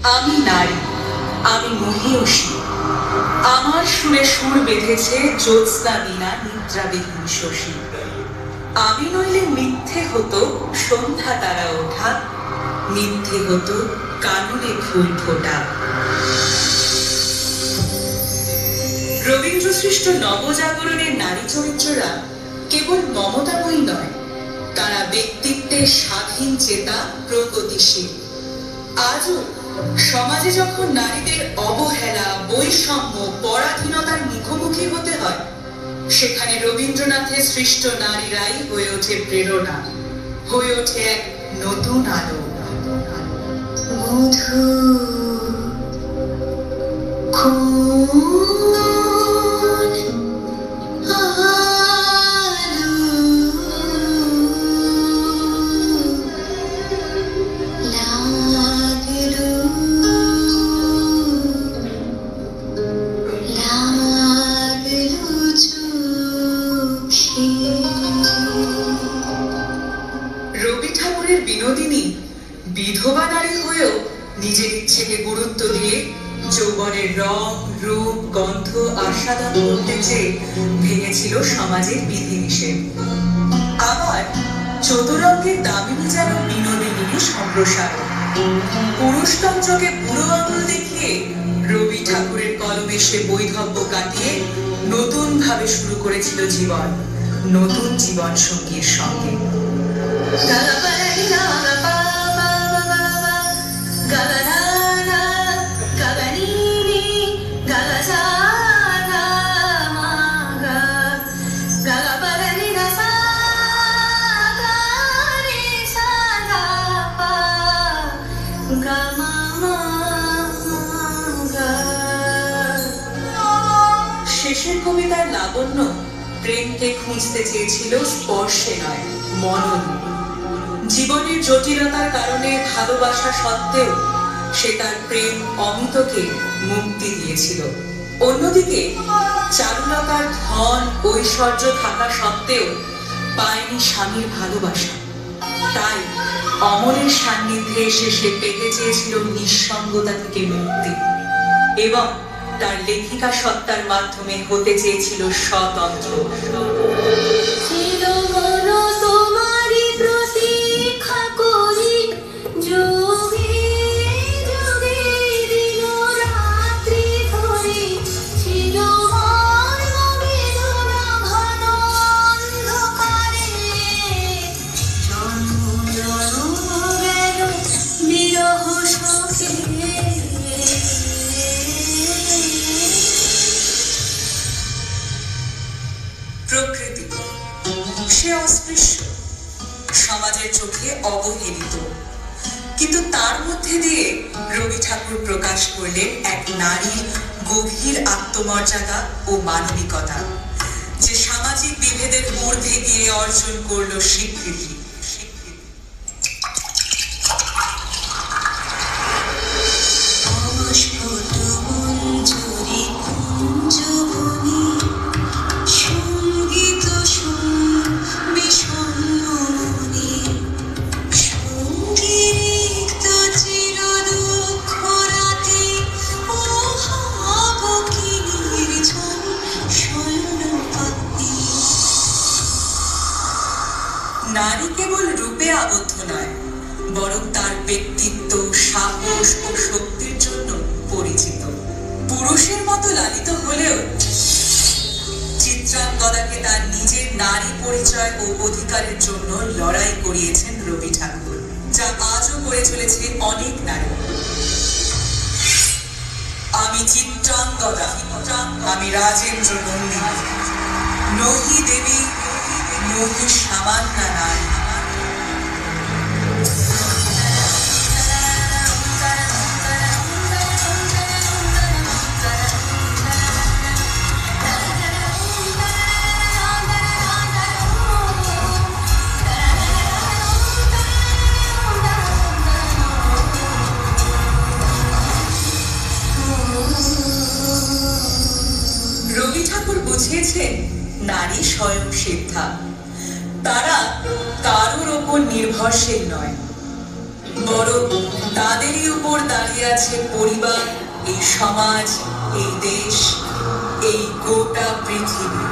আমি নারী, আমি মহীয়সী। আমার সুরে সুর বেঁধেছে জ্যোৎস্না বিনা নিদ্রাবিহীন শশী। আমি নইলে মিথ্যে হতো সন্ধ্যা তারা ওঠা, মিথ্যে হতো কাননে ফুল ফোটা। রবীন্দ্র সৃষ্ট নবজাগরণের নারী চরিত্ররা কেবল মমতাময়ী নয়, তারা ব্যক্তিত্বের স্বাধীন চেতা, প্রগতিশীল। আজও সমাজে যখন নারীদের অবহেলা, বৈষম্য, পরাধীনতার মুখোমুখি হতে হয়, সেখানে রবীন্দ্রনাথের সৃষ্ট নারীরাই হয়ে ওঠে প্রেরণা, হয়ে ওঠে এক নতুন আলো। মধু রবি ঠাকুরের বিনোদিনী বিধবা নারী হয়েও নিজের ইচ্ছেকে গুরুত্ব দিয়ে যৌবনের রং, রূপ, গন্ধ আস্বাদন করতে চেয়ে ভেঙেছিল সমাজের বিধিনিষেধ। আবার চতুরঙ্গের দামিনী যেন বিনোদিনীর সম্প্রসারণ। পুরুষতন্ত্রকে বুড়ো আঙুল দেখিয়ে রবি ঠাকুরের কলমে সে বৈধব্য কাটিয়ে নতুন ভাবে শুরু করেছিল জীবন, নতুন জীবন সঙ্গীর সঙ্গে। শেষের কবিতার লাবণ্য প্রেমকে খুঁজতে চেয়েছিল স্পর্শে নয়, মননে। জীবনের জটিলতার কারণে ভালোবাসা সত্ত্বেও সে তার প্রেম অমিতকে মুক্তি দিয়েছিল। অন্যদিকে চারুলতার ধন, ঐশ্বর্য থাকা সত্ত্বেও পায়নি স্বামীর ভালোবাসা। তাই অমরের সান্নিধ্যে এসে সে পেতে চেয়েছিল নিঃসঙ্গতা থেকে মুক্তি এবং তার লেখিকা সত্তার মাধ্যমে হতে চেয়েছিল স্বতন্ত্র। প্রকৃতি সে অস্পৃশ্য, সমাজের চোখে অবহেলিত, কিন্তু তার মধ্যে দিয়ে রবি ঠাকুর প্রকাশ করলেন এক নারীর গভীর আত্মমর্যাদা ও মানবিকতা, যে সামাজিক বিভেদের ঊর্ধ্বে গিয়ে অর্জন করল স্বীকৃতি। নারী কেবল রূপে আবদ্ধ নয়, বরং তার ব্যক্তিত্ব, সাহস ও শক্তির জন্য পরিচিত। পুরুষের মতো লালিত হলেও চিত্রাঙ্গদাকে তার নিজের নারী পরিচয় ও অধিকারের জন্য লড়াই করিয়েছেন রবি ঠাকুর, যা আজও করে চলেছে অনেক নারী। আমি চিত্রাঙ্গদা, আমি রাজেন্দ্র নন্দিনী, নহি দেবী, নহি সামান্য নারী। রবি ঠাকুর বুঝিয়েছেন নারী স্বয়ং সিদ্ধা, তারা কারোর ওপর নির্ভরশীল নয়। বরং তাদেরই উপর দাঁড়িয়ে আছে পরিবার, এই সমাজ, এই দেশ, এই গোটা পৃথিবী।